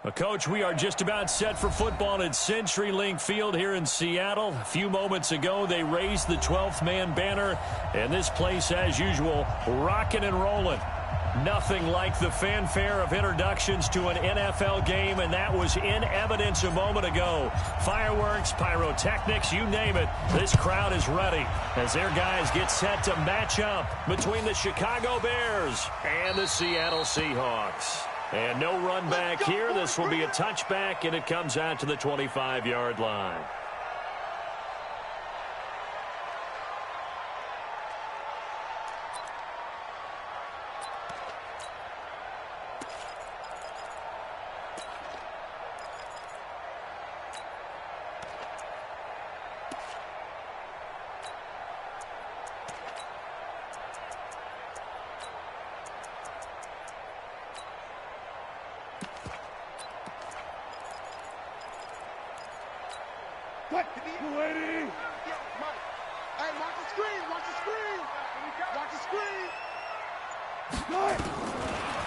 Well, Coach, we are just about set for football at CenturyLink Field here in Seattle. A few moments ago, they raised the 12th man banner, and this place, as usual, rocking and rolling. Nothing like the fanfare of introductions to an NFL game, and that was in evidence a moment ago. Fireworks, pyrotechnics, you name it, this crowd is ready as their guys get set to match up between the Chicago Bears and the Seattle Seahawks. And no run back here. This will be a touchback, and it comes out to the 25-yard line.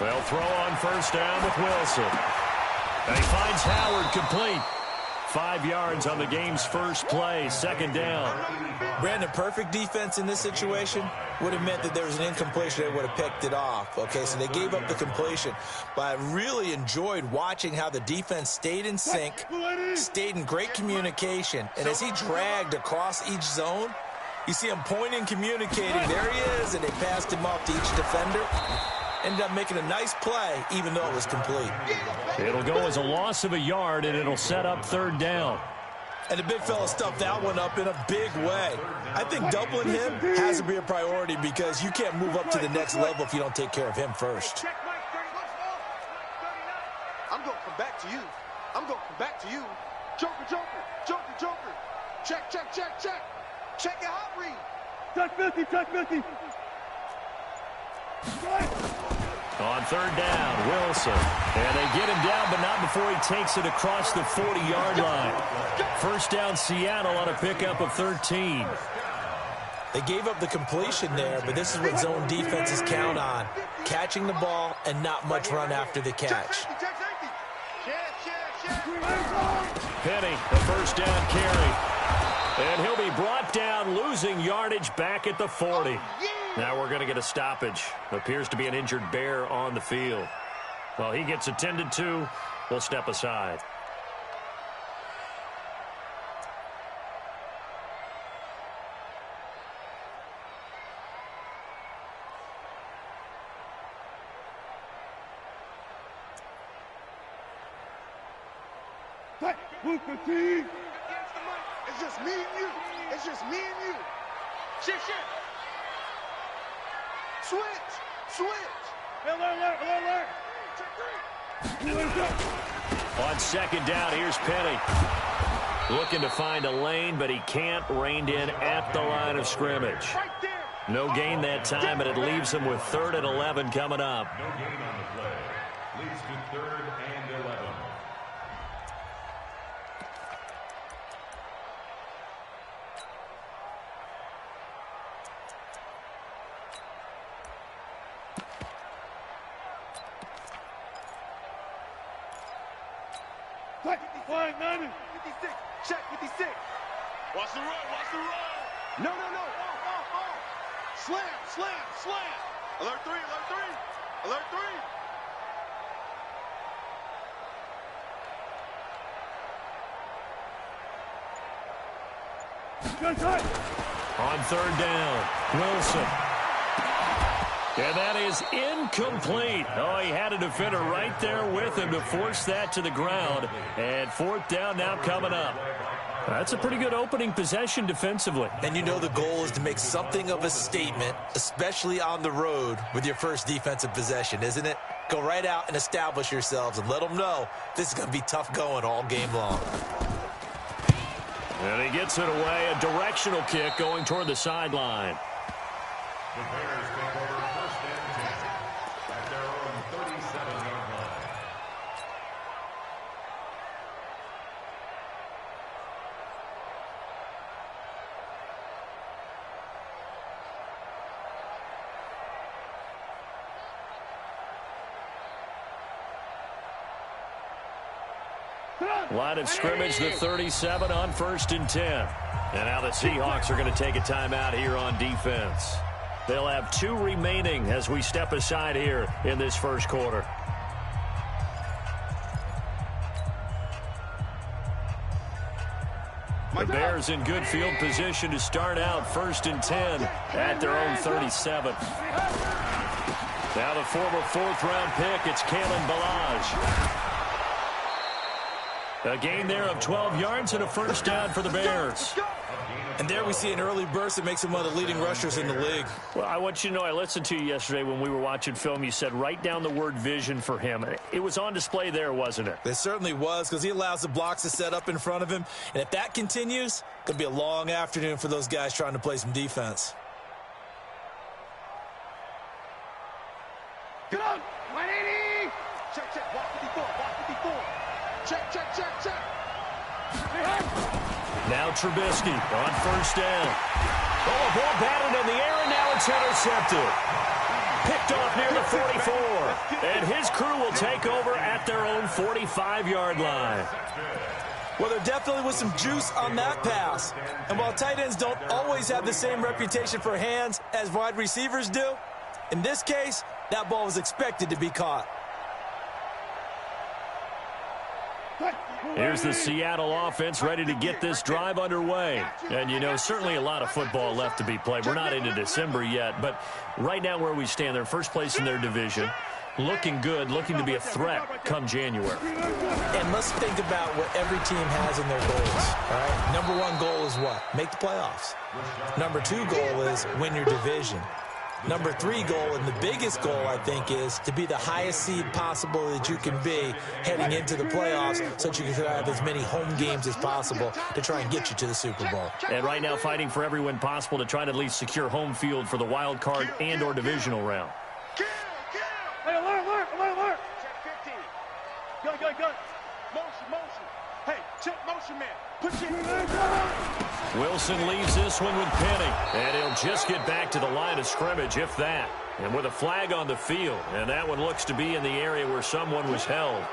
Well, throw on first down with Wilson. And he finds Howard complete. 5 yards on the game's first play, second down. Brandon, perfect defense in this situation would have meant that there was an incompletion. They would have picked it off. Okay, so they gave up the completion. But I really enjoyed watching how the defense stayed in sync, stayed in great communication. And as he dragged across each zone, you see him pointing, communicating. There he is, and they passed him off to each defender. Ended up making a nice play, even though it was complete. It'll go as a loss of a yard, and it'll set up third down. And the big fella stuffed that one up in a big way. I think doubling him has to be a priority because you can't move up to the next level if you don't take care of him first. I'm going to come back to you. I'm going to come back to you. Joker, Joker, Joker, Joker. Check, check, check, check. Check your hot read. Touch 50, touch 50. On third down, Wilson. And they get him down, but not before he takes it across the 40-yard line. First down, Seattle on a pickup of 13. They gave up the completion there, but this is what zone defenses count on. Catching the ball and not much run after the catch. Penny, the first down carry. And he'll be brought down, losing yardage back at the 40. Now we're going to get a stoppage. Appears to be an injured Bear on the field. Well, he gets attended to. We'll step aside. It's just me and you. It's just me and you. Shit, shit. Switch! Switch! Alert! On second down, here's Penny. Looking to find a lane, but he can't. Reined in at the line of scrimmage. No gain that time, and it leaves him with 3rd and 11 coming up. No gain on the play. Leads to 3rd and 11. Flag 90. 56. Check 56. Watch the run. Watch the run. No. Slam. Alert 3. Alert 3. Good tight. On third down, Wilson. And that is incomplete. Oh, he had a defender right there with him to force that to the ground. And 4th down now coming up. That's a pretty good opening possession defensively. And you know the goal is to make something of a statement, especially on the road with your first defensive possession, isn't it? Go right out and establish yourselves and let them know this is going to be tough going all game long. And he gets it away, a directional kick going toward the sideline. The Bears take over 1st and 10 at their own 37-yard line. Line of scrimmage, the 37 on 1st and 10. And now the Seahawks are going to take a timeout here on defense. They'll have 2 remaining as we step aside here in this first quarter. The Bears in good field position to start out 1st and 10 at their own 37. Now the former 4th-round pick, it's Kalen Ballage. A gain there of 12 yards and a first down for the Bears. And there we see an early burst that makes him one of the leading rushers in the league. Well, I want you to know, I listened to you yesterday when we were watching film. You said write down the word vision for him. It was on display there, wasn't it? It certainly was, because he allows the blocks to set up in front of him. And if that continues, it's going to be a long afternoon for those guys trying to play some defense. Get up! 180! Check, check. Walk 54, walk 54. Check, check, check, check. Now Trubisky on first down. Oh, a ball batted in the air, and now it's intercepted. Picked off near the 44. And his crew will take over at their own 45-yard line. Well, there definitely was some juice on that pass. And while tight ends don't always have the same reputation for hands as wide receivers do, in this case, that ball was expected to be caught. Here's the Seattle offense ready to get this drive underway. And, you know, certainly a lot of football left to be played. We're not into December yet, but right now where we stand, they're first place in their division. Looking good, looking to be a threat come January. And let's think about what every team has in their goals, all right? Number 1 goal is what? Make the playoffs. Number 2 goal is win your division. Number 3 goal, and the biggest goal, I think, is to be the highest seed possible that you can be heading into the playoffs so that you can have as many home games as possible to try and get you to the Super Bowl. And right now fighting for every win possible to try to at least secure home field for the wild card and or divisional round. Hey, alert. Check 15. Go. Motion. Hey, check motion, man. Put your... Wilson leaves this one with Penny, and he'll just get back to the line of scrimmage, if that. And with a flag on the field, and that one looks to be in the area where someone was held.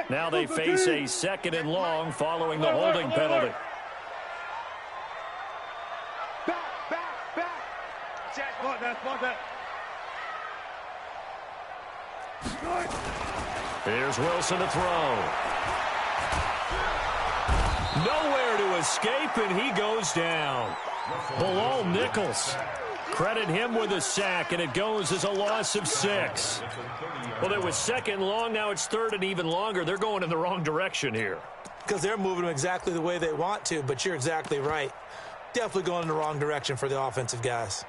Now they face a 2nd and long following the holding penalty. Spot that. Here's Wilson to throw. Nowhere to escape, and he goes down. Bilal Nichols. Credit him with a sack, and it goes as a loss of 6. Well, it was 2nd long, now it's 3rd and even longer. They're going in the wrong direction here. Because they're moving them exactly the way they want to, but you're exactly right. Definitely going in the wrong direction for the offensive guys.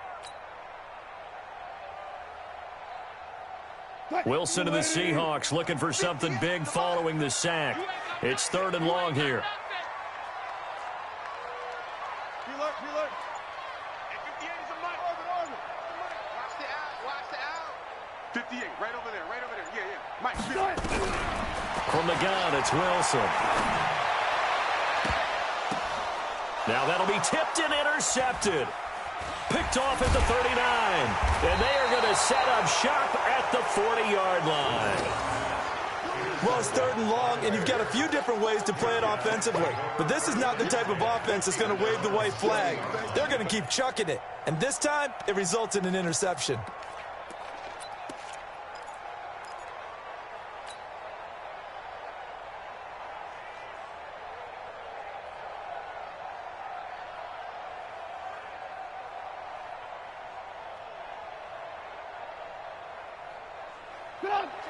Wilson and the Seahawks looking for something big following the sack. It's 3rd and long here. Reload. And 58 is a mic. Orbit. Watch the out. 58, right over there. Yeah. Mike, from the gun, it's Wilson. Now that'll be tipped and intercepted. Picked off at the 39. And they are going to set up shop at the 40-yard line. Well, it's 3rd and long, and you've got a few different ways to play it offensively. But this is not the type of offense that's going to wave the white flag. They're going to keep chucking it. And this time, it results in an interception.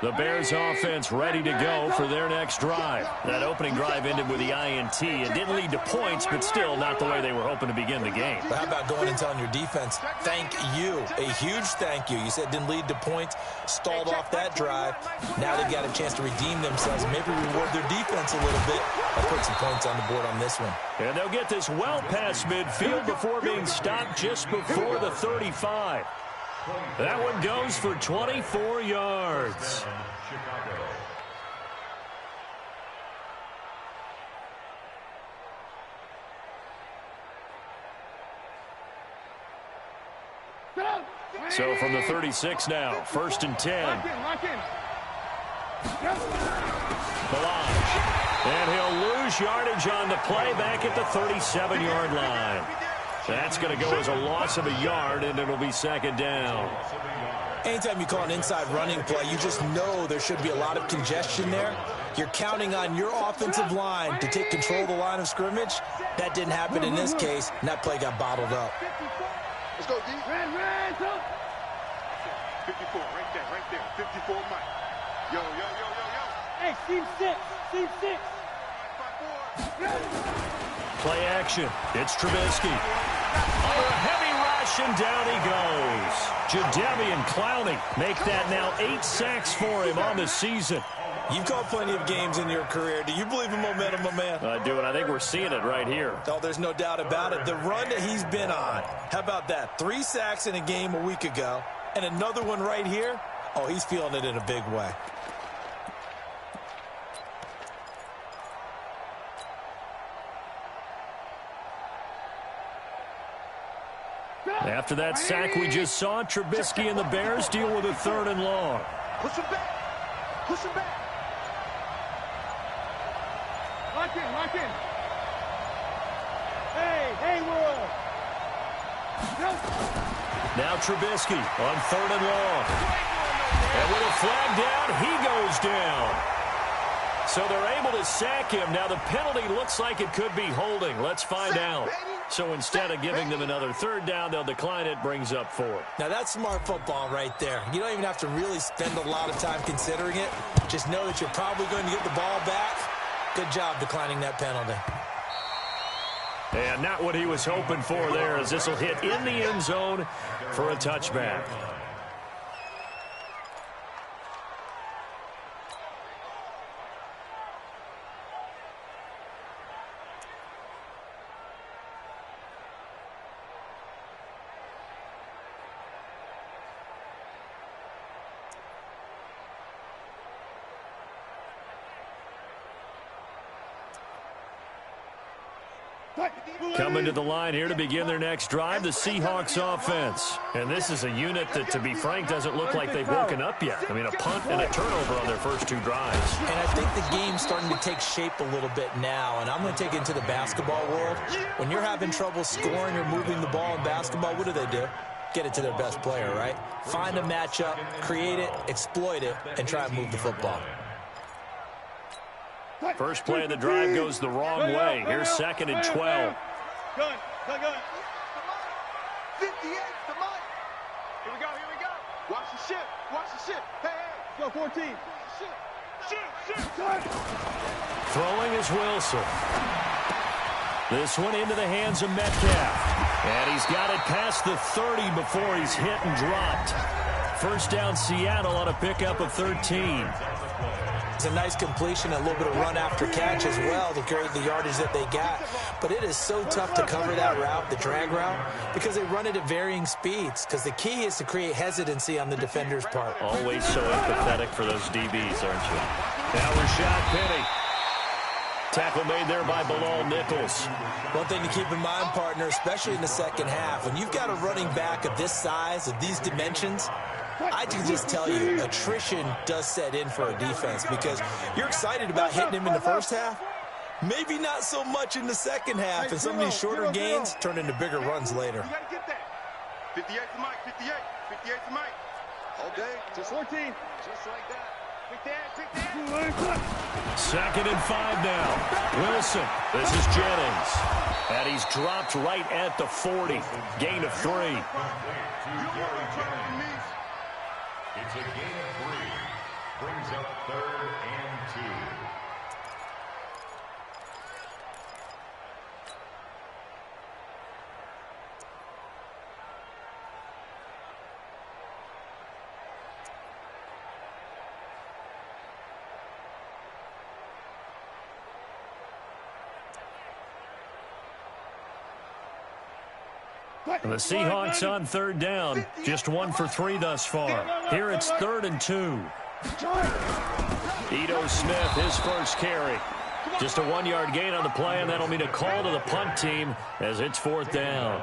The Bears offense ready to go for their next drive. That opening drive ended with the INT. It didn't lead to points, but still not the way they were hoping to begin the game. But how about going and telling your defense, thank you, a huge thank you. You said it didn't lead to points, stalled off that drive. Now they've got a chance to redeem themselves and maybe reward their defense a little bit by putting some points on the board on this one. And they'll get this well past midfield before being stopped just before the 35. That one goes for 24 yards. So from the 36 now, 1st and 10. Lock in. Melange. And he'll lose yardage on the play back at the 37-yard line. That's going to go as a loss of a yard, and it'll be 2nd down. Anytime you call an inside running play, you just know there should be a lot of congestion there. You're counting on your offensive line to take control of the line of scrimmage. That didn't happen in this case, and that play got bottled up. Let's go, D. 54, right there. 54, Mike. Yo. Hey, team 6. Team 6. Play action. It's Trubisky. Under a heavy rush, and down he goes. Jadeveon Clowney make that now 8 sacks for him on the season. You've called plenty of games in your career. Do you believe in momentum, my man? I do, and I think we're seeing it right here. Oh, there's no doubt about it. The run that he's been on, how about that? 3 sacks in a game a week ago, and another one right here. Oh, he's feeling it in a big way. After that sack we just saw, Trubisky and the Bears deal with a 3rd and long. Push him back. Push him back. Lock in. Hey, Will. Now Trubisky on 3rd and long. And with a flag down, he goes down. So they're able to sack him. Now the penalty looks like it could be holding. Let's find out. So instead of giving them another 3rd down, they'll decline it, brings up 4th. Now that's smart football right there. You don't even have to really spend a lot of time considering it. Just know that you're probably going to get the ball back. Good job declining that penalty. And not what he was hoping for there, as this will hit in the end zone for a touchback. Coming to the line here to begin their next drive, the Seahawks offense. And this is a unit that, to be frank, doesn't look like they've woken up yet. I mean, a punt and a turnover on their first 2 drives. And I think the game's starting to take shape a little bit now, and I'm going to take it into the basketball world. When you're having trouble scoring or moving the ball in basketball, what do? Get it to their best player, right? Find a matchup, create it, exploit it, and try and move the football. First play of the drive goes the wrong way. Here's 2nd and 12. Gun. 58 to Mike. Here we go. Watch the ship. Hey. Go 14. Shit. Throwing is Wilson. This one into the hands of Metcalf. And he's got it past the 30 before he's hit and dropped. First down Seattle on a pickup of 13. It's a nice completion, a little bit of run after catch as well to create the yardage that they got. But it is so tough to cover that route, the drag route, because they run it at varying speeds. Because the key is to create hesitancy on the defender's part. Always so empathetic for those DBs, aren't you? Now Rashad Penny. Tackle made there by Bilal Nichols. One thing to keep in mind, partner, especially in the second half, when you've got a running back of this size, of these dimensions, I can just tell you, attrition does set in for a defense because you're excited about hitting him in the first half. Maybe not so much in the second half, and some of these shorter gains turn into bigger runs later. You got to get that. 58 to Mike, 58 to Mike. All day, just 14. Just like that. Pick that. 2nd and 5 now. Wilson, this is Jennings. And he's dropped right at the 40. Gain of 3. It's a gain of 3. Brings up 3rd and 2. And the Seahawks on 3rd down. Just 1 for 3 thus far. Here it's 3rd and 2. Ito Smith, his first carry. Just a 1-yard gain on the play, and that'll mean a call to the punt team as it's 4th down.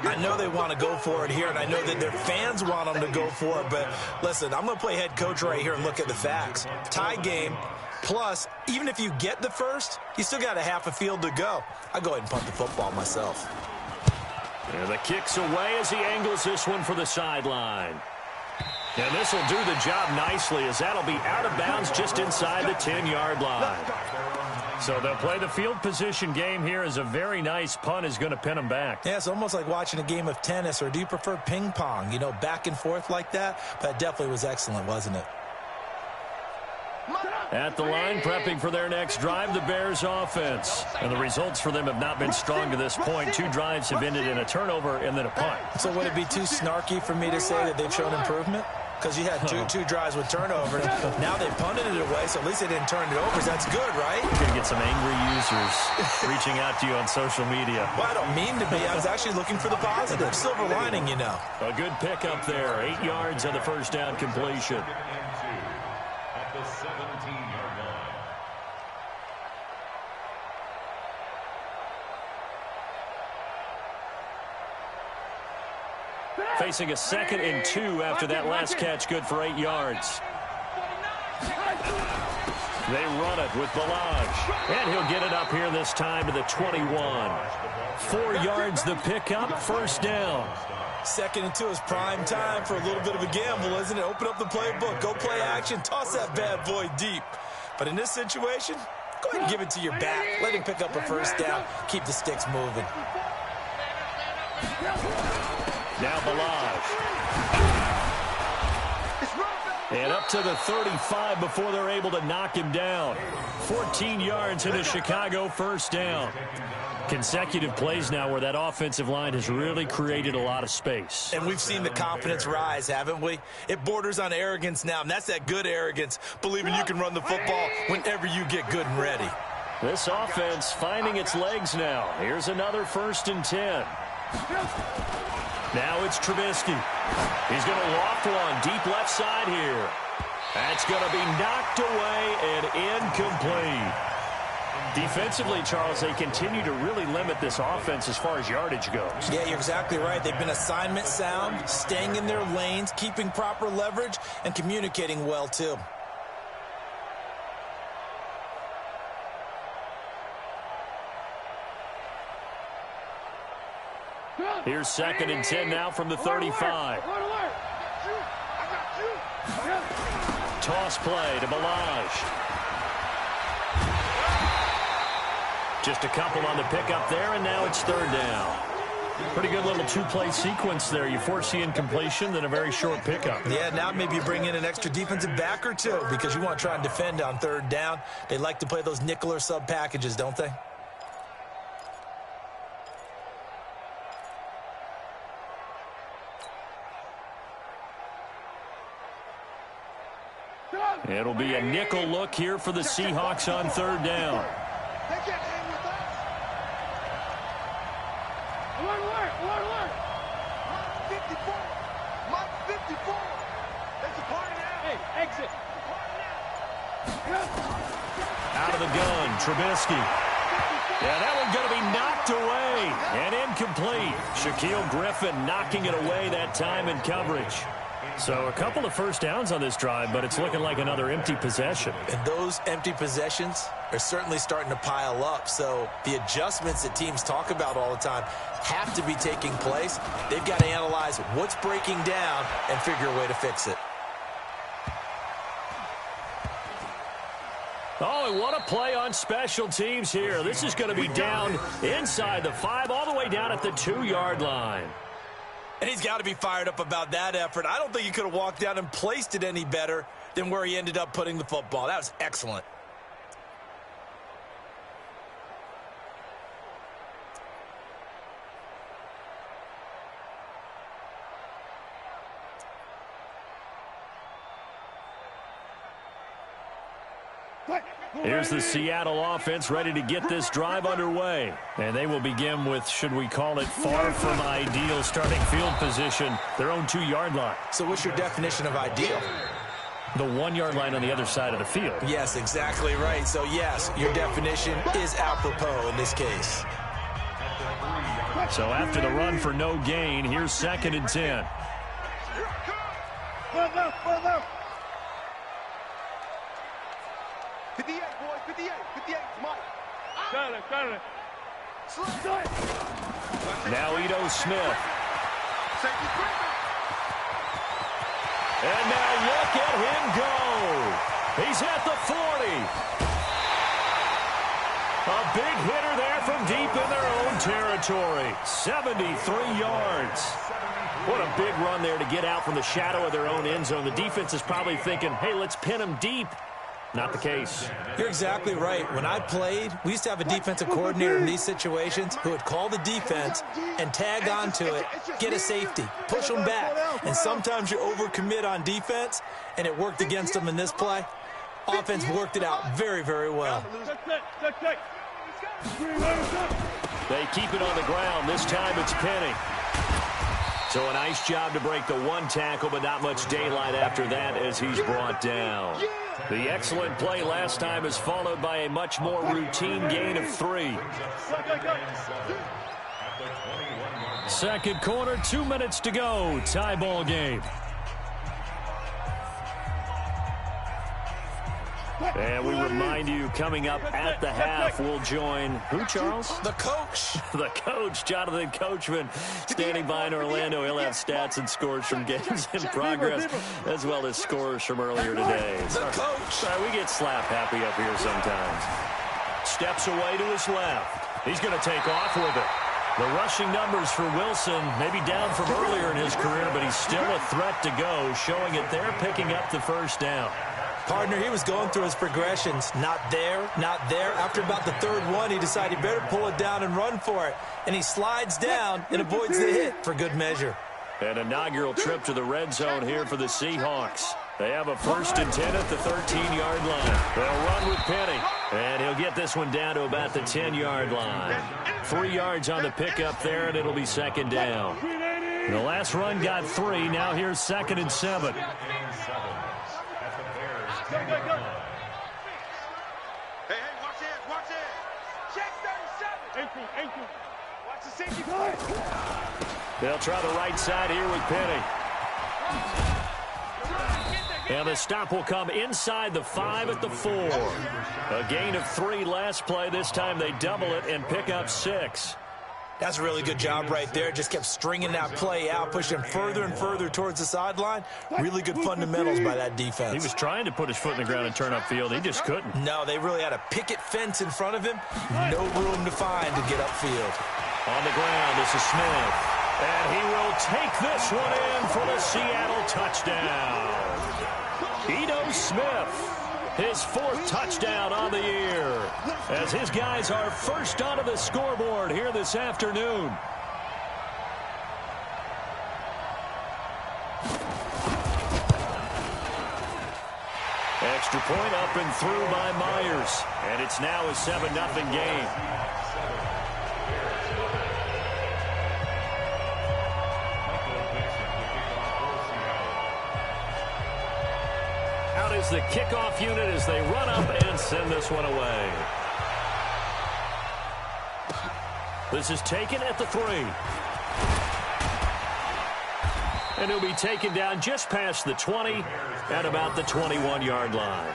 I know they want to go for it here, and I know that their fans want them to go for it, but listen, I'm going to play head coach right here and look at the facts. Tie game, plus, even if you get the first, you still got a half a field to go. I'll go ahead and punt the football myself. And the kick's away as he angles this one for the sideline. And this will do the job nicely, as that'll be out of bounds just inside the 10-yard line. So they'll play the field position game here, as a very nice punt is going to pin them back. Yeah, it's almost like watching a game of tennis, or do you prefer ping pong? You know, back and forth like that? But it definitely was excellent, wasn't it? At the line, prepping for their next drive, the Bears offense. And the results for them have not been strong to this point. 2 drives have ended in a turnover and then a punt. So would it be too snarky for me to say that they've shown improvement? Because you had two drives with turnovers. Now they punted it away, so at least they didn't turn it over. That's good, right? You're going to get some angry users reaching out to you on social media. Well, I don't mean to be. I was actually looking for the positive. Silver lining, you know. A good pickup there. 8 yards on the first down completion. At the 17-yard line. Facing a 2nd and 2 after that last catch, good for 8 yards. They run it with Balaj, and he'll get it up here this time to the 21. 4 yards the pickup, first down. 2nd and 2 is prime time for a little bit of a gamble, isn't it? Open up the playbook, go play action, toss that bad boy deep. But in this situation, go ahead and give it to your back. Let him pick up a first down, keep the sticks moving. Now Balaj. And up to the 35 before they're able to knock him down. 14 yards and a Chicago first down. Consecutive plays now where that offensive line has really created a lot of space. And we've seen the confidence rise, haven't we? It borders on arrogance now, and that's that good arrogance, believing you can run the football whenever you get good and ready. This offense finding its legs now. Here's another 1st and 10. Now it's Trubisky. He's going to loft one deep left side here. That's going to be knocked away and incomplete. Defensively, Charles, they continue to really limit this offense as far as yardage goes. Yeah, you're exactly right. They've been assignment sound, staying in their lanes, keeping proper leverage, and communicating well, too. Here's 2nd and 10 now from the 35. Toss play to Balaj. Just a couple on the pickup there, and now it's 3rd down. Pretty good little 2-play sequence there. You force the incompletion, then a very short pickup. Yeah, now maybe you bring in an extra defensive back or two because you want to try and defend on 3rd down. They like to play those nickel or sub packages, don't they? It'll be a nickel look here for the Seahawks on 3rd down. They can't hang with us. Alert. Mark 54. Mark 54. There's a party now. Hey, exit. Out of the gun, Trubisky. Yeah, that one's going to be knocked away and incomplete. Shaquille Griffin knocking it away that time in coverage. So a couple of first downs on this drive, but it's looking like another empty possession. And those empty possessions are certainly starting to pile up. So the adjustments that teams talk about all the time have to be taking place. They've got to analyze what's breaking down and figure a way to fix it. Oh, and what a play on special teams here. This is going to be down inside the 5, all the way down at the 2-yard line. And he's got to be fired up about that effort. I don't think he could have walked down and placed it any better than where he ended up putting the football. That was excellent. Here's the Seattle offense ready to get this drive underway. And they will begin with, should we call it, far from ideal starting field position, their own 2-yard line. So what's your definition of ideal? The 1-yard line on the other side of the field. Yes, exactly right. So, yes, your definition is apropos in this case. So after the run for no gain, here's 2nd and 10. Left, left. 58, boys, 58, 58, Mike. Got it. Now Ito Smith. Safety quick. And now look at him go. He's at the 40. A big hitter there from deep in their own territory. 73 yards. What a big run there to get out from the shadow of their own end zone. The defense is probably thinking, hey, let's pin him deep. Not the case. You're exactly right. When I played, we used to have a defensive coordinator in these situations who would call the defense and tag onto it, get a safety, push them back. And sometimes you overcommit on defense, and it worked against them in this play. Offense worked it out very, very well. They keep it on the ground. This time it's Penny. So a nice job to break the one tackle, but not much daylight after that as he's brought down. The excellent play last time is followed by a much more routine gain of 3. Second quarter, 2 minutes to go. Tie ball game. And we remind you, coming up at the half, we'll join who, Charles? The coach. The coach, Jonathan Coachman, standing by in Orlando. He'll have stats and scores from games in progress, as well as scores from earlier today. The coach. Sorry, we get slap happy up here sometimes. Steps away to his left. He's going to take off with it. The rushing numbers for Wilson, maybe down from earlier in his career, but he's still a threat to go, showing it there, picking up the first down. Partner, he was going through his progressions. Not there, not there. After about the third one, he decided he better pull it down and run for it. And he slides down and avoids the hit for good measure. An inaugural trip to the red zone here for the Seahawks. They have a 1st and 10 at the 13-yard line. They'll run with Penny. And he'll get this one down to about the 10-yard line. 3 yards on the pickup there, and it'll be 2nd down. The last run got 3. Now here's 2nd and 7. Hey, watch it. Check 37. Ankle. Watch the safety play. They'll try the right side here with Penny. And the stop will come inside the 5 at the 4. A gain of 3 last play. This time they double it and pick up 6. That's a really good job right there. Just kept stringing that play out, pushing further and further towards the sideline. Really good fundamentals by that defense. He was trying to put his foot in the ground and turn upfield. He just couldn't. No, they really had a picket fence in front of him. No room to find to get upfield. On the ground, this is Smith. And he will take this one in for the Seattle touchdown. Ito Smith. His 4th touchdown on the year as his guys are first onto the scoreboard here this afternoon. Extra point up and through by Myers. And it's now a 7-0 game. Out is the kickoff unit as they run up and send this one away. This is taken at the 3. And he'll be taken down just past the 20 at about the 21-yard line.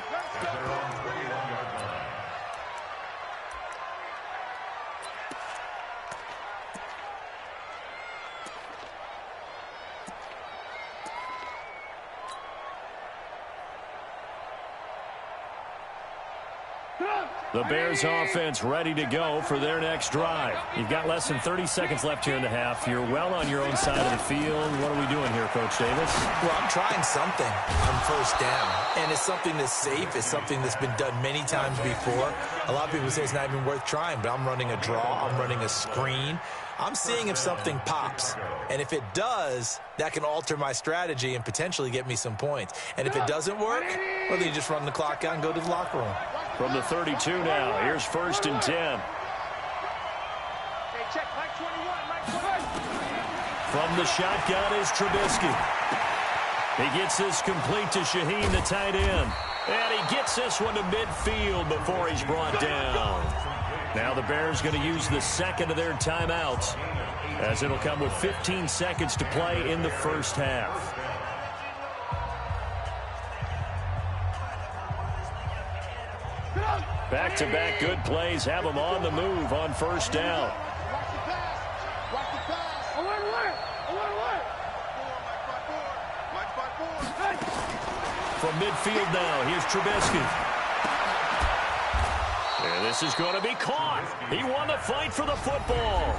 The Bears offense ready to go for their next drive. You've got less than 30 seconds left here in the half. You're well on your own side of the field. What are we doing here, Coach Davis? Well, I'm trying something on first down. And it's something that's safe. It's something that's been done many times before. A lot of people say it's not even worth trying, but I'm running a draw. I'm running a screen. I'm seeing if something pops. And if it does, that can alter my strategy and potentially get me some points. And if it doesn't work, well, then you just run the clock out and go to the locker room. From the 32 now, here's 1st and 10. Hey, check Mike 21, Mike 21. From the shotgun is Trubisky. He gets this complete to Shaheen, the tight end. And he gets this one to midfield before he's brought down. Now the Bears going to use the 2nd of their timeouts. as it'll come with 15 seconds to play in the first half. Back-to-back good plays have them on the move on first down. From midfield now, here's Trubisky. And this is going to be caught. He won the fight for the football.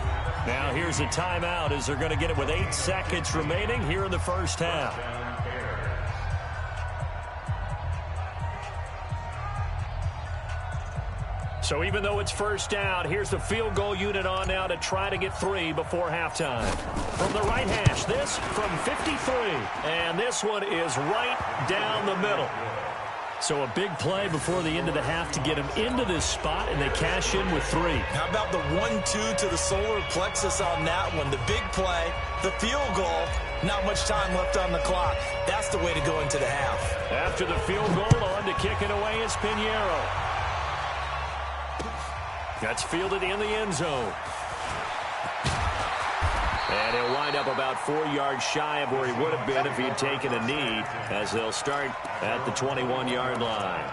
Now here's a timeout as they're going to get it with 8 seconds remaining here in the first half. So even though it's first down, here's the field goal unit on now to try to get 3 before halftime. From the right hash, this from 53. And this one is right down the middle. So a big play before the end of the half to get them into this spot, and they cash in with 3. How about the 1-2 to the solar plexus on that one? The big play, the field goal, not much time left on the clock. That's the way to go into the half. After the field goal, on to kick it away is Pinheiro. That's fielded in the end zone. And he'll wind up about 4 yards shy of where he would have been if he had taken a knee, as they'll start at the 21-yard line.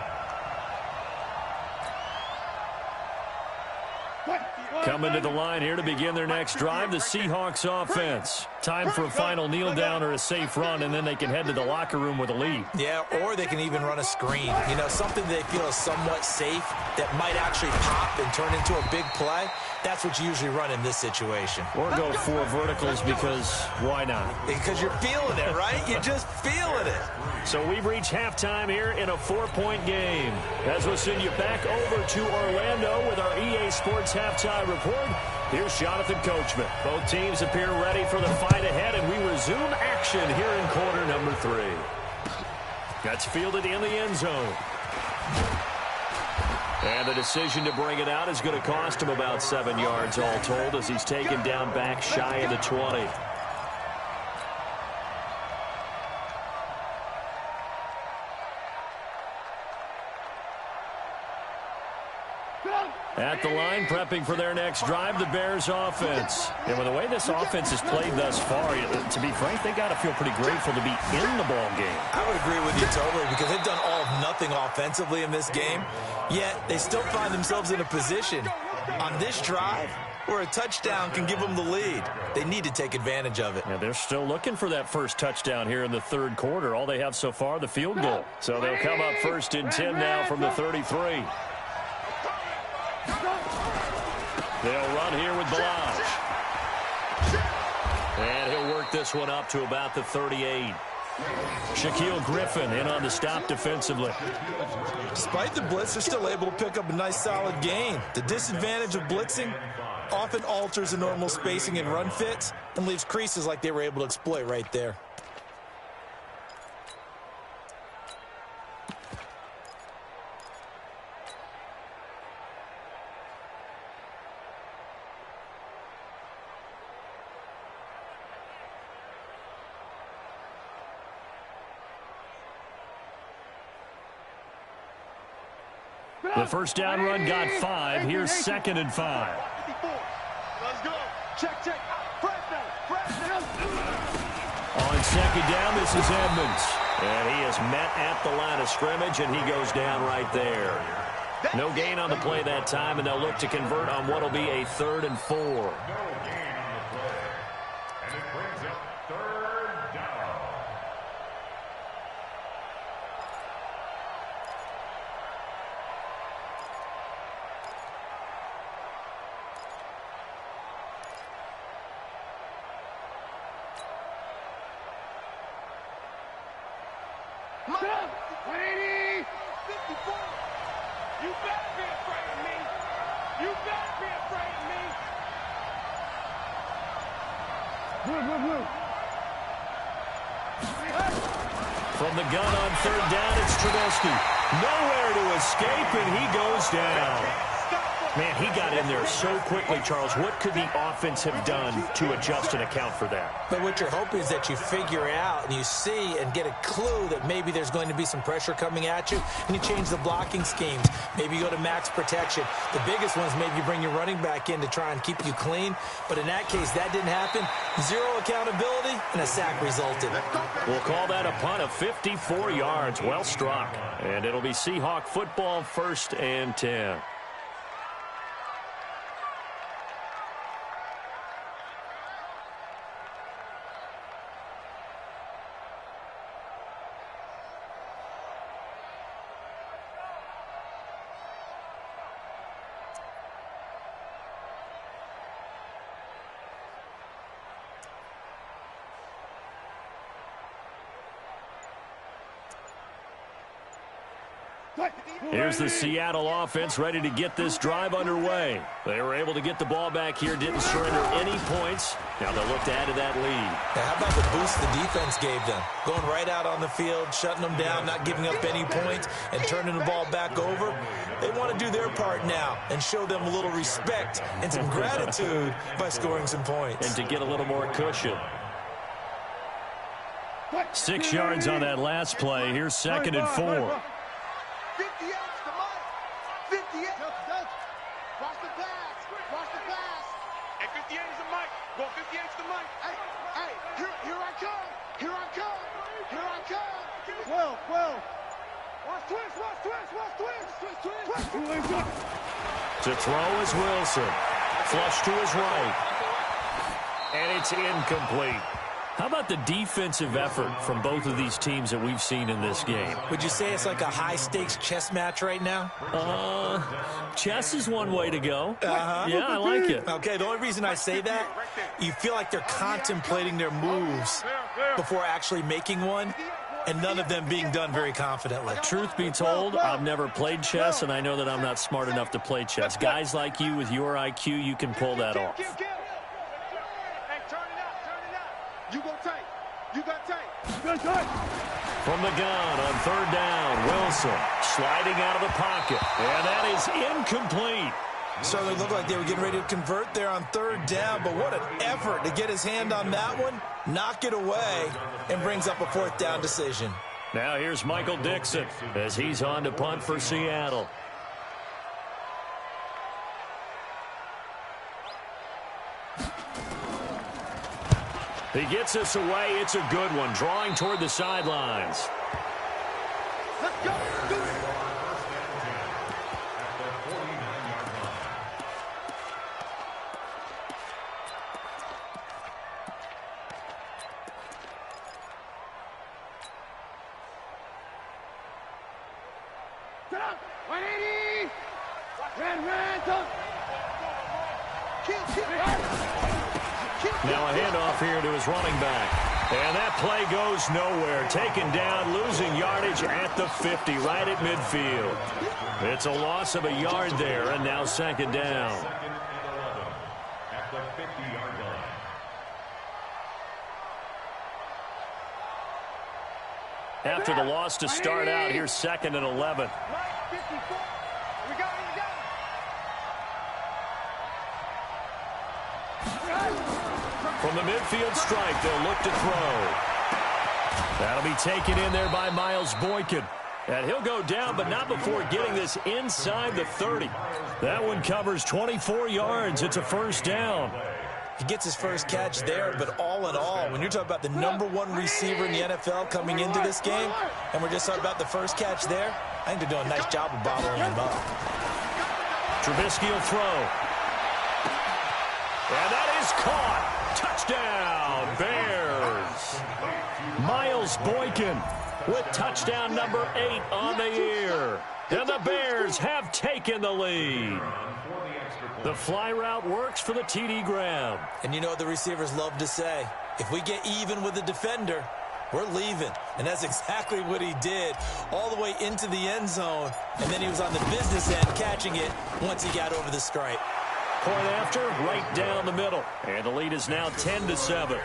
Coming to the line here to begin their next drive, the Seahawks offense. Time for a final kneel down or a safe run, and then they can head to the locker room with a lead. Yeah, or they can even run a screen. You know, something they feel is somewhat safe that might actually pop and turn into a big play. That's what you usually run in this situation. Or go 4 verticals, because why not? Because you're feeling it, right? You're just feeling it. So we've reached halftime here in a 4-point game. As we'll send you back over to Orlando with our EA Sports Halftime Report, here's Jonathan Coachman. Both teams appear ready for the fight ahead, and we resume action here in quarter number 3. That's fielded in the end zone. And the decision to bring it out is going to cost him about 7 yards all told, as he's taken down back shy of the 20. At the line, prepping for their next drive, the Bears offense. And with the way this offense has played thus far, to be frank, they got to feel pretty grateful to be in the ball game. I would agree with you totally, because they've done all of nothing offensively in this game, yet they still find themselves in a position on this drive where a touchdown can give them the lead. They need to take advantage of it. Yeah, they're still looking for that first touchdown here in the third quarter. All they have so far, the field goal. So they'll come up 1st and 10 now from the 33. They'll run here with Balaj. And he'll work this one up to about the 38. Shaquille Griffin in on the stop defensively. Despite the blitz, they're still able to pick up a nice solid gain. The disadvantage of blitzing often alters the normal spacing and run fits and leaves creases like they were able to exploit right there. The first down run got 5. Here's 2nd and 5. Let's go. Check. Press down. On 2nd down, this is Edmonds. And he is met at the line of scrimmage, and he goes down right there. No gain on the play that time, and they'll look to convert on what will be a 3rd and 4. No gain on the play. And it brings up 3rd down. You better be afraid of me. You better be afraid of me. From the gun on 3rd down, it's Trubisky. Nowhere to escape, and he goes down. Man, he got in there so quickly, Charles. What could the offense have done to adjust and account for that? But what you're hoping is that you figure out and you see and get a clue that maybe there's going to be some pressure coming at you, and you change the blocking schemes. Maybe you go to max protection. The biggest ones, maybe you bring your running back in to try and keep you clean. But in that case, that didn't happen. Zero accountability, and a sack resulted. We'll call that a punt of 54 yards. Well struck. And it'll be Seahawk football, 1st and 10. Here's the Seattle offense ready to get this drive underway. They were able to get the ball back here, didn't surrender any points. Now they'll look to add to that lead. Now, how about the boost the defense gave them? Going right out on the field, shutting them down, not giving up any points, and turning the ball back over. They want to do their part now and show them a little respect and some gratitude by scoring some points. And to get a little more cushion. 6 yards on that last play. Here's 2nd and 4. 58 to Mike. 58. Watch the pass. Watch the pass. And 58 is the Mike. Go 58 to Mike. Hey, here I come. Here I come. Here I come. 12. Watch twist. To throw is Wilson. Flush to his right. And it's incomplete. How about the defensive effort from both of these teams that we've seen in this game? Would you say it's like a high-stakes chess match right now? Chess is one way to go. Uh-huh. Yeah, I like it. Okay, the only reason I say that, you feel like they're contemplating their moves before actually making one, and none of them being done very confidently. Truth be told, I've never played chess, and I know that I'm not smart enough to play chess. Guys like you with your IQ, you can pull that off. You go tight. You got tight. From the gun on 3rd down, Wilson sliding out of the pocket. And that is incomplete. Certainly looked like they were getting ready to convert there on 3rd down, but what an effort to get his hand on that one, knock it away, and brings up a 4th down decision. Now here's Michael Dixon as he's on to punt for Seattle. He gets us away. It's a good one. Drawing toward the sidelines. Let's go. Do it. Get up. 180. Ran. Now a handoff here to his running back. And that play goes nowhere. Taken down, losing yardage at the 50, right at midfield. It's a loss of a yard there, and now 2nd down. At the 50-yard line. After the loss to start out, here's 2nd and 11. From the midfield strike, they'll look to throw. That'll be taken in there by Miles Boykin. And he'll go down, but not before getting this inside the 30. That one covers 24 yards. It's a 1st down. He gets his first catch there, but all in all, when you're talking about the #1 receiver in the NFL coming into this game, and we're just talking about the first catch there, I think they're doing a nice job of bottling him up. Trubisky will throw. And that is caught. Touchdown, Bears. Miles Boykin with touchdown number 8 on the year. And the Bears have taken the lead. The fly route works for the TD Graham. And you know what the receivers love to say? If we get even with the defender, we're leaving. And that's exactly what he did, all the way into the end zone. And then he was on the business end catching it once he got over the stripe. Point after, right down the middle. And the lead is now 10-7.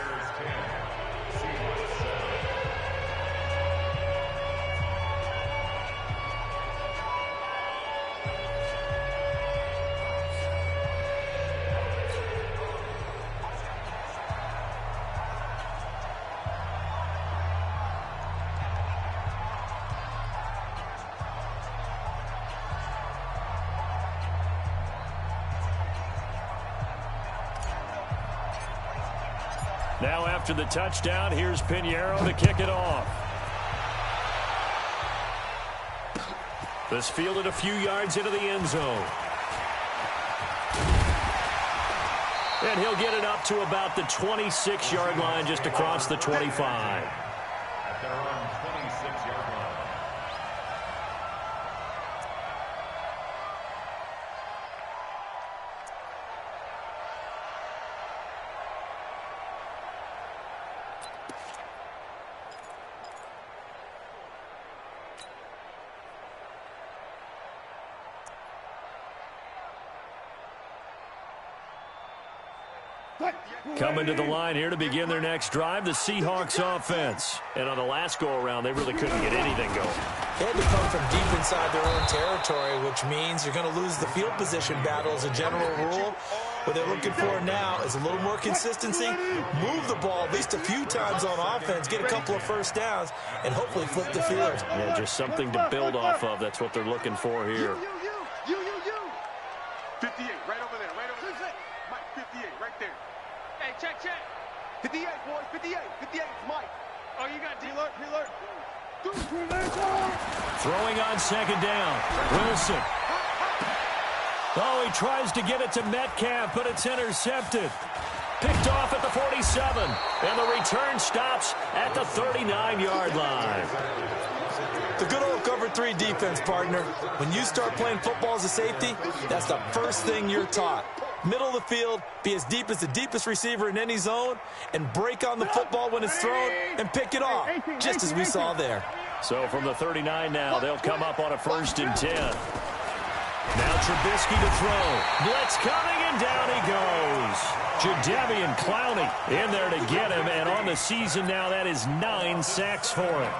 Now after the touchdown, here's Pinheiro to kick it off. This fielded a few yards into the end zone. And he'll get it up to about the 26-yard line, just across the 25. At their own 26-yard line. Coming to the line here to begin their next drive, the Seahawks offense. And on the last go-around, they really couldn't get anything going. They had to come from deep inside their own territory, which means you're going to lose the field position battle as a general rule. What they're looking for now is a little more consistency, move the ball at least a few times on offense, get a couple of first downs, and hopefully flip the field. Yeah, just something to build off of. That's what they're looking for here. 58, right over there, right over there. Mike, 58, right there. Hey, check. 58, boys, 58. 58, Mike. Oh, you got D-Lurk, D-Lurk. Throwing on second down. Wilson. Oh, he tries to get it to Metcalf, but it's intercepted. Picked off at the 47. And the return stops at the 39-yard line. The good old cover 3 defense, partner. When you start playing football as a safety, that's the first thing you're taught. Middle of the field, be as deep as the deepest receiver in any zone, and break on the football when it's thrown and pick it off, just as we saw there. So from the 39 now, they'll come up on a 1st and 10. Now Trubisky to throw. Blitz coming, and down he goes. Jadeveon Clowney in there to get him, and on the season now, that is 9 sacks for him.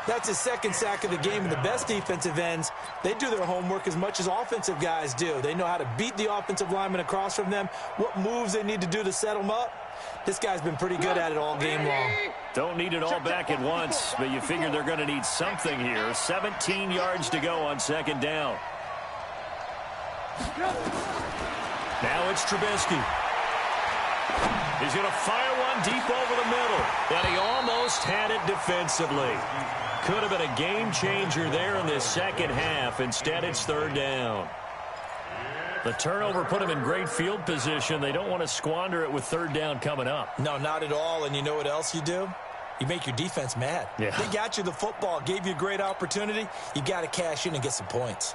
That's his 2nd sack of the game, and the best defensive ends, they do their homework as much as offensive guys do. They know how to beat the offensive lineman across from them, what moves they need to do to set them up. This guy's been pretty good at it all game long. Don't need it all back at once, but you figure they're going to need something here. 17 yards to go on 2nd down. Now it's Trubisky. He's going to fire one deep over the middle, and he almost had it defensively. Could have been a game changer there in this second half. Instead, it's 3rd down. The turnover put him in great field position. They don't want to squander it with 3rd down coming up. No, not at all. And you know what else you do? You make your defense mad. Yeah. They got you the football, gave you a great opportunity. You got to cash in and get some points.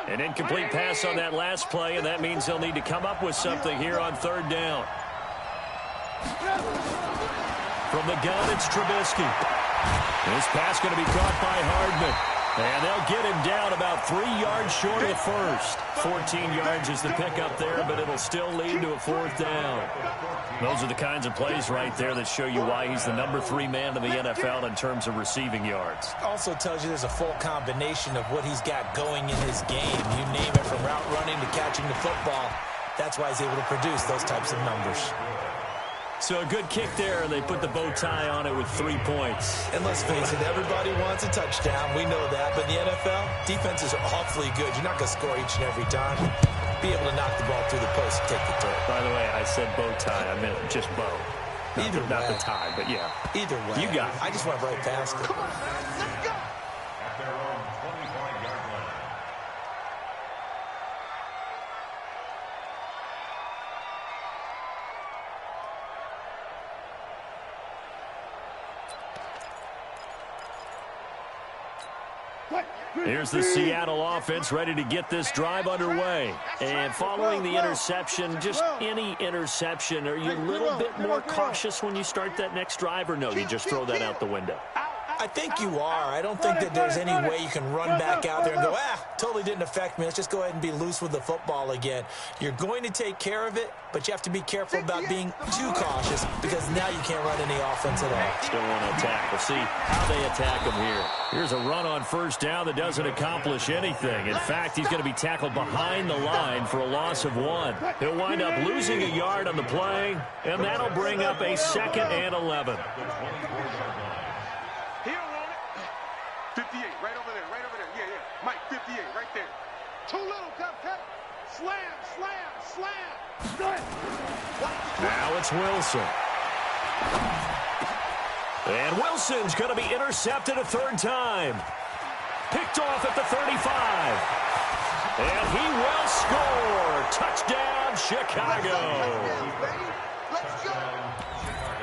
An incomplete pass on that last play, and that means they'll need to come up with something here on 3rd down. From the gun, it's Trubisky. This pass going to be caught by Hardman. And they'll get him down about 3 yards short of the first. 14 yards is the pickup there, but it'll still lead to a 4th down. Those are the kinds of plays right there that show you why he's the number 3 man in the NFL in terms of receiving yards. Also tells you there's a full combination of what he's got going in his game. You name it, from route running to catching the football. That's why he's able to produce those types of numbers. So a good kick there, and they put the bow tie on it with 3 points. And let's face it, everybody wants a touchdown. We know that. But in the NFL, defenses are awfully good. You're not going to score each and every time. Be able to knock the ball through the post and take the throw. By the way, I said bow tie. I meant just bow. Either way. Not the tie, but yeah. Either way. You got it. I just went right past it. Let's go. At their own 25-yard line. Here's the Seattle offense ready to get this drive underway. And following the interception, just any interception, are you a little bit more cautious when you start that next drive, or no, you just throw that out the window? I think you are. I don't think that there's any way you can run back out there and go, totally didn't affect me. Let's just go ahead and be loose with the football again. You're going to take care of it, but you have to be careful about being too cautious because now you can't run any offense at all. Still want to attack. We'll see how they attack him here. Here's a run on first down that doesn't accomplish anything. In fact, he's going to be tackled behind the line for a loss of 1. He'll wind up losing a yard on the play, and that'll bring up a 2nd and 11. He don't want it. 58, right over there, right over there. Yeah, yeah. Mike, 58, right there. Too little, Cupcake. Slam, slam, slam. Now it's Wilson. And Wilson's going to be intercepted a 3rd time. Picked off at the 35. And he will score. Touchdown, Chicago. Let's go.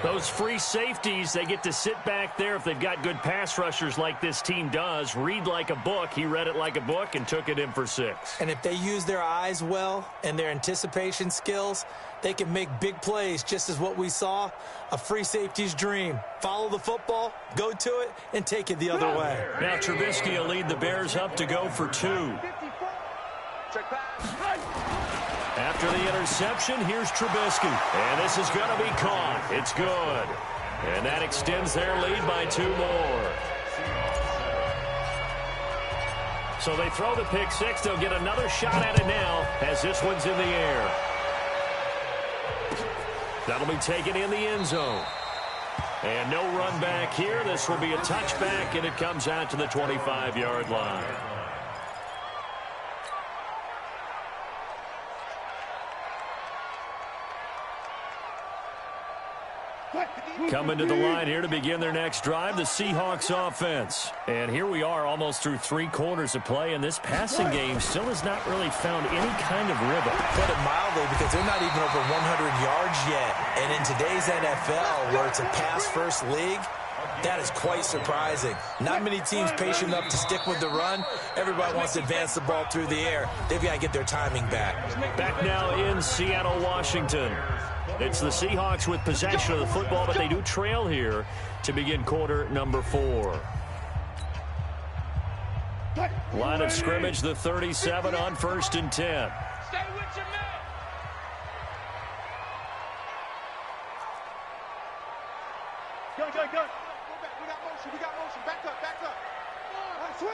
Those free safeties, they get to sit back there if they've got good pass rushers like this team does. Read like a book. He read it like a book and took it in for 6. And if they use their eyes well and their anticipation skills, they can make big plays, just as what we saw, a free safety's dream. Follow the football, go to it, and take it the other way. Now Trubisky will lead the Bears up to go for 2. After the interception, here's Trubisky. And this is going to be caught. It's good. And that extends their lead by 2 more. So they throw the pick 6. They'll get another shot at it now as this one's in the air. That'll be taken in the end zone. And no run back here. This will be a touchback, and it comes out to the 25-yard line. Coming to the line here to begin their next drive, the Seahawks offense. And here we are almost through 3 quarters of play, and this passing game still has not really found any kind of rhythm. Put it mildly, because they're not even over 100 yards yet. And in today's NFL, where it's a pass-first league, that is quite surprising. Not many teams patient enough to stick with the run. Everybody wants to advance the ball through the air. They've got to get their timing back. Back now in Seattle, Washington. It's the Seahawks with possession of the football, but they do trail here to begin quarter number 4. Line of scrimmage, the 37 on 1st and 10. Stay with your man. Go. Go back. We got motion. Back up. Switch.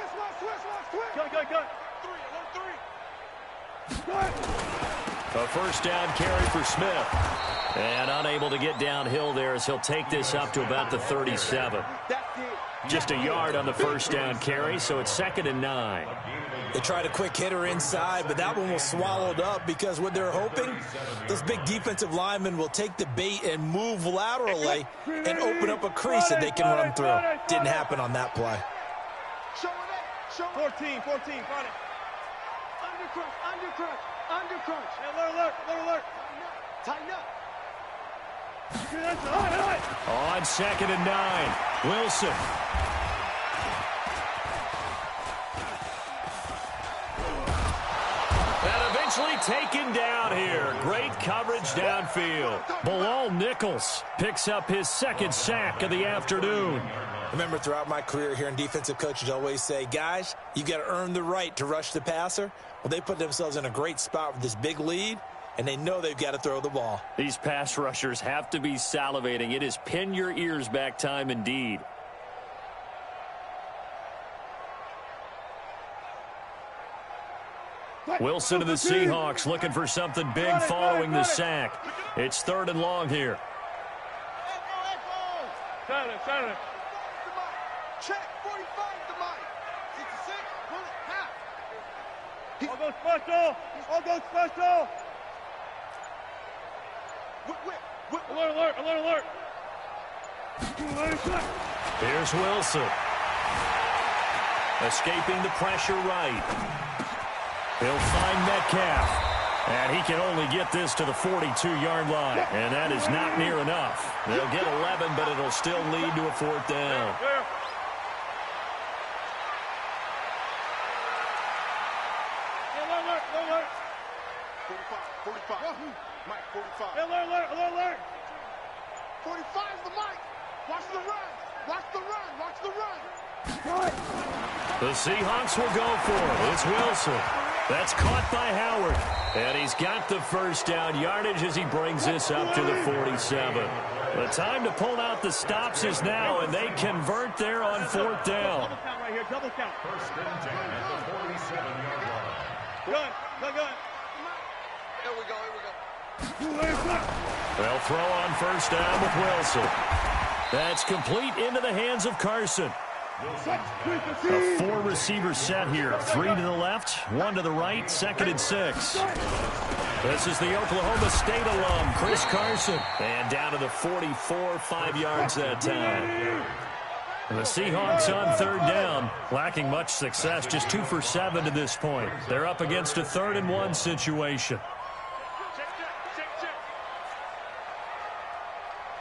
Go. 3. A first down carry for Smith. And unable to get downhill there as he'll take this up to about the 37. Just a yard on the first down carry, so it's 2nd and 9. They tried a quick hitter inside, but that one was swallowed up because what they're hoping, those big defensive linemen will take the bait and move laterally and open up a crease that they can run through. Didn't happen on that play. Show it. 14, find it. Undercrunch. Alert. Tighten up. On 2nd and 9, Wilson. And eventually taken down here. Great coverage downfield. Bilal Nichols picks up his 2nd sack of the afternoon. Remember, throughout my career here in defensive coaches always say, guys, you got to earn the right to rush the passer. Well, they put themselves in a great spot with this big lead, and they know they've got to throw the ball. These pass rushers have to be salivating. It is pin your ears back time indeed. Wilson and the Seahawks looking for something big following the sack. It's 3rd and long here. Saturday. Check. 45 to Mike. 66. Pull it. Half. I'll go special. Whip. Alert. Here's Wilson. Escaping the pressure right. He'll find Metcalf. And he can only get this to the 42-yard line. And that is not near enough. They'll get 11, but it'll still lead to a 4th down. 45. Mike, 45. Alert. 45 is the Mike. Watch the run. Watch the run. Watch the run. The Seahawks will go for it. It's Wilson. That's caught by Howard. And he's got the first down yardage as he brings this up to the 47. The time to pull out the stops is now, and they convert there on fourth down. Double count right here. Double count. First and 10 at the 47-yard line. Good. Here we go. They'll throw on first down with Wilson. That's complete into the hands of Carson. A four-receiver set here. 3 to the left, 1 to the right, second and 6. This is the Oklahoma State alum, Chris Carson. And down to the 44, 5 yards that time. The Seahawks on third down, lacking much success, just 2 for 7 to this point. They're up against a 3rd and 1 situation.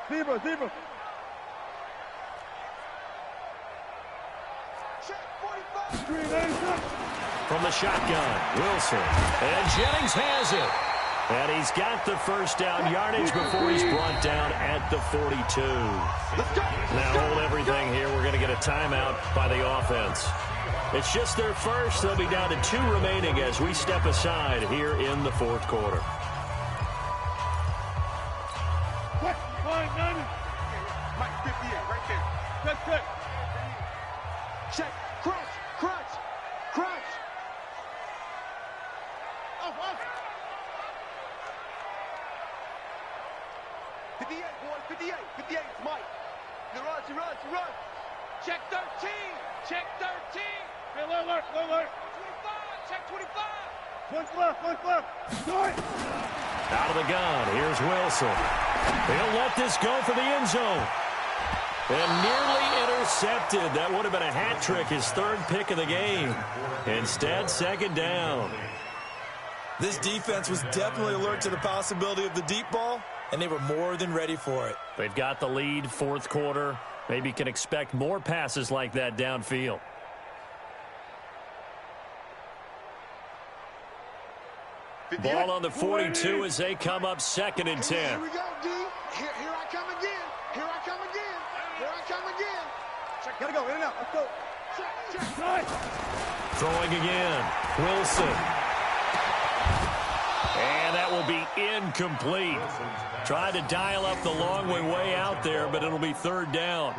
Zebra. Check 45. From the shotgun, Wilson. And Jennings has it. And he's got the first down yardage before he's brought down at the 42. Now hold everything here. We're going to get a timeout by the offense. It's just their first. They'll be down to 2 remaining as we step aside here in the fourth quarter. Mike 58, right there. Check. Check. Crunch. Off. 58, boys. 58 is Mike. He runs. Check 13. Hey, alert. 25. Check 25. One left. Out of the gun, here's Wilson. He'll let this go for the end zone. And nearly intercepted. That would have been a hat trick, his 3rd pick of the game. Instead, second down. This defense was definitely alert to the possibility of the deep ball, and they were more than ready for it. They've got the lead, fourth quarter. Maybe can expect more passes like that downfield. Ball on the 42 as they come up second and 10. Here we go, D. Here I come again. Check. Gotta go. In and out. Let's go. Check. Throwing again. Wilson. And that will be incomplete. Tried to dial up the long way out there, but it'll be third down.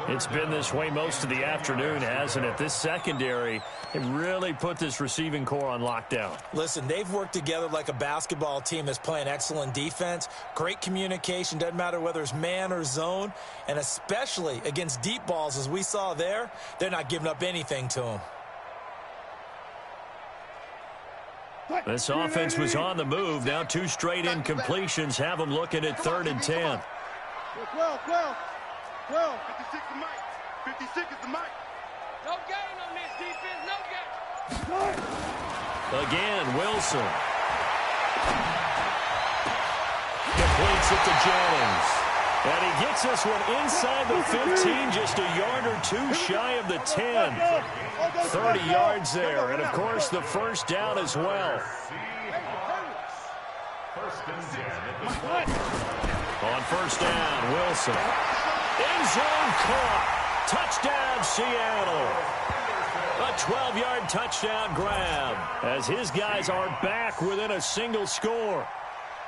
It's been this way most of the afternoon, hasn't it? This secondary, it really put this receiving core on lockdown. Listen, they've worked together like a basketball team that's playing excellent defense. Great communication, doesn't matter whether it's man or zone. And especially against deep balls, as we saw there, they're not giving up anything to them. This offense was on the move. Now 2 straight incompletions have them looking at 3rd and 10. 12. 56 is Mike. 56 is the Mike. No gain on this defense. No gain. Again, Wilson. Completes it to Jennings. And he gets this one inside the 15, just a yard or 2 shy of the 10. 30 yards there, and of course the first down as well. First and 10 at the 12. On first down, Wilson. End zone caught. Touchdown, Seattle. A 12-yard touchdown grab as his guys are back within a single score.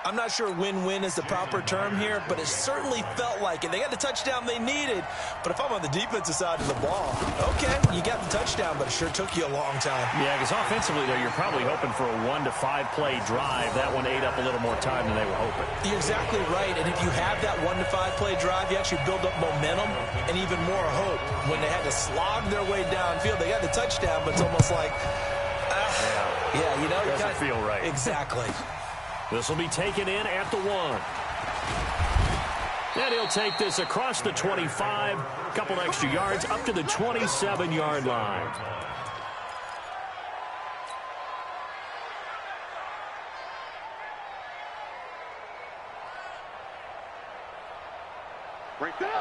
I'm not sure win-win is the proper term here, but it certainly felt like it. They got the touchdown they needed, but if I'm on the defensive side of the ball, okay, you got the touchdown, but it sure took you a long time. Yeah, because offensively, though, you're probably hoping for a 1 to 5 play drive. That one ate up a little more time than they were hoping. You're exactly right, and if you have that 1 to 5 play drive, you actually build up momentum and even more hope. When they had to slog their way downfield, they got the touchdown, but it's almost like, yeah, you know, you doesn't feel right. Exactly. This will be taken in at the 1. And he'll take this across the 25, a couple extra yards, up to the 27-yard line.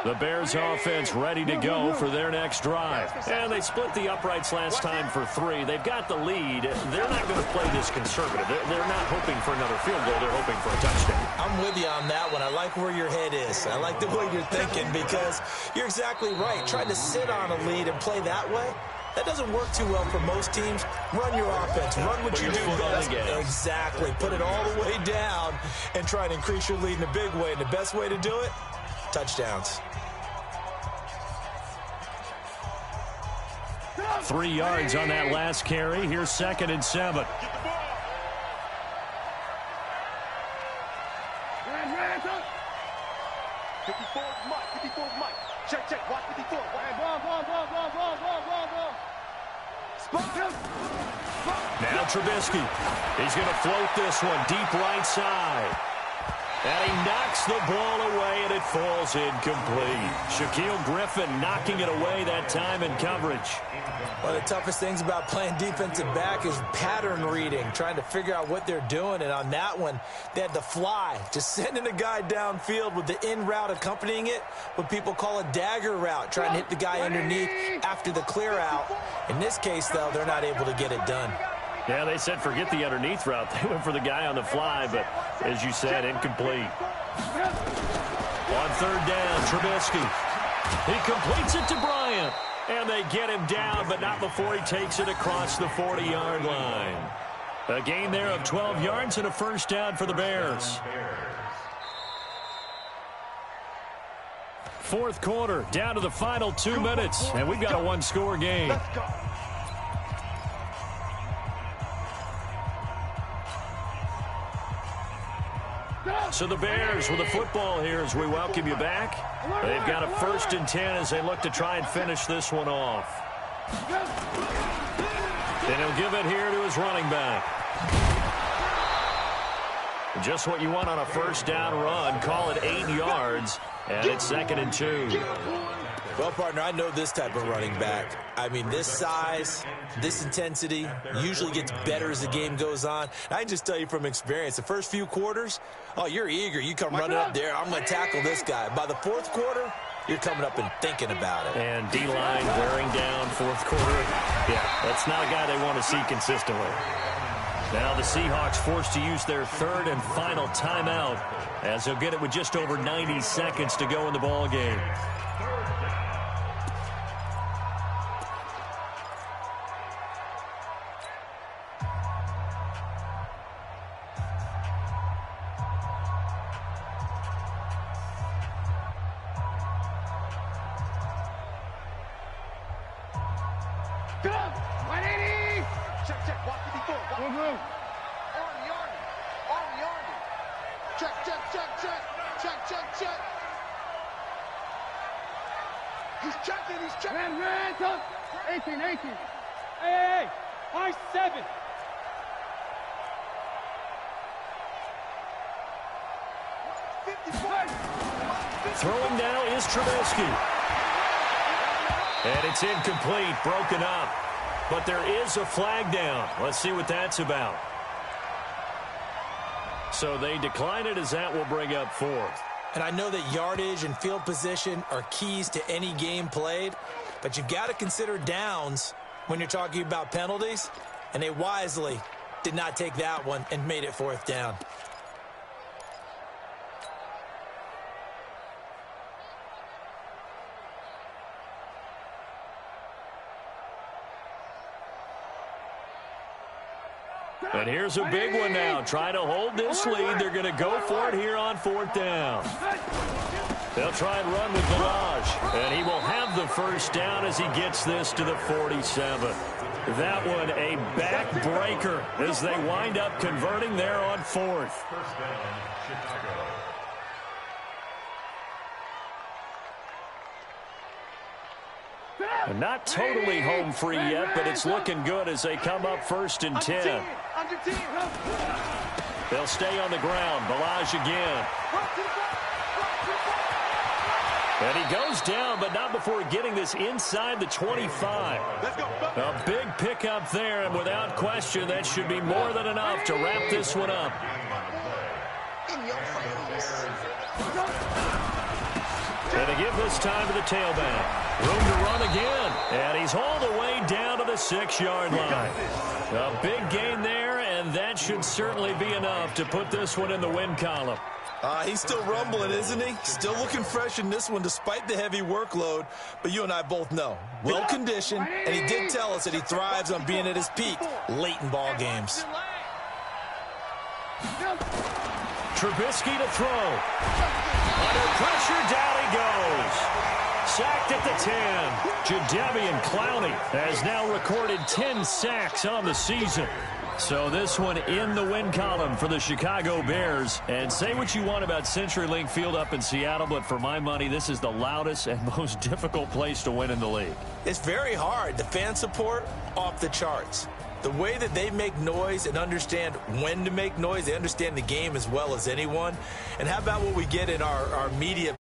The Bears offense ready to go for their next drive. And they split the uprights last time for 3. They've got the lead. They're not going to play this conservative. They're not hoping for another field goal. They're hoping for a touchdown. I'm with you on that one. I like where your head is. I like the way you're thinking because you're exactly right. Trying to sit on a lead and play that way, that doesn't work too well for most teams. Run your offense. Run what you do best. Exactly. Put it all the way down and try and increase your lead in a big way. And the best way to do it, touchdowns. 3 yards on that last carry. Here's 2nd and 7. Check. Watch 54. Now Trubisky. He's going to float this one deep right side. And he knocks the ball away, and it falls incomplete. Shaquille Griffin knocking it away that time in coverage. One of the toughest things about playing defensive back is pattern reading, trying to figure out what they're doing. And on that one, they had to fly, just sending a guy downfield with the in route accompanying it, what people call a dagger route, trying to hit the guy underneath after the clear out. In this case, though, they're not able to get it done. Yeah, they said forget the underneath route. They went for the guy on the fly, but as you said, incomplete. On 3rd down, Trubisky. He completes it to Bryant. And they get him down, but not before he takes it across the 40-yard line. A gain there of 12 yards and a first down for the Bears. 4th quarter, down to the final 2 minutes, and we've got a one-score game. So the Bears with the football here as we welcome you back. They've got a 1st and 10 as they look to try and finish this one off. And he'll give it here to his running back. Just what you want on a 1st down run. Call it 8 yards, and it's 2nd and 2. Well, partner, I know this type of running back. I mean, this size, this intensity usually gets better as the game goes on. I can just tell you from experience, the first few quarters, oh, you're eager. You come running up there. I'm going to tackle this guy. By the 4th quarter, you're coming up and thinking about it. And D-line wearing down 4th quarter. Yeah, that's not a guy they want to see consistently. Now the Seahawks forced to use their 3rd and final timeout as they'll get it with just over 90 seconds to go in the ball game. He's checking. Ran, 18. Hey, I-7. Throwing now is Trubisky. And it's incomplete, broken up. But there is a flag down. Let's see what that's about. So they decline it as that will bring up 4th. And I know that yardage and field position are keys to any game played, but you've got to consider downs when you're talking about penalties, and they wisely did not take that one and made it 4th down. And here's a big one now. Trying to hold this lead. They're going to go for it here on 4th down. They'll try and run with Balaj. And he will have the 1st down as he gets this to the 47. That one a backbreaker as they wind up converting there on 4th. First down, Chicago. And not totally home free yet, but it's looking good as they come up 1st and 10. They'll stay on the ground. Balaj again. And he goes down, but not before getting this inside the 25. A big pickup there, and without question, that should be more than enough to wrap this one up. And they give this time to the tailback. Room to run again. And he's all the way down to the 6-yard line. A big gain there, and that should certainly be enough to put this one in the win column. He's still rumbling, isn't he? Still looking fresh in this one despite the heavy workload. But you and I both know, well-conditioned, and he did tell us that he thrives on being at his peak late in ball games. Trubisky to throw. Under pressure, down he goes. Sacked at the 10. Jadeveon Clowney has now recorded 10 sacks on the season. So this one in the win column for the Chicago Bears. And say what you want about CenturyLink Field up in Seattle, but for my money, this is the loudest and most difficult place to win in the league. It's very hard. The fan support, off the charts. The way that they make noise and understand when to make noise, they understand the game as well as anyone. And how about what we get in our media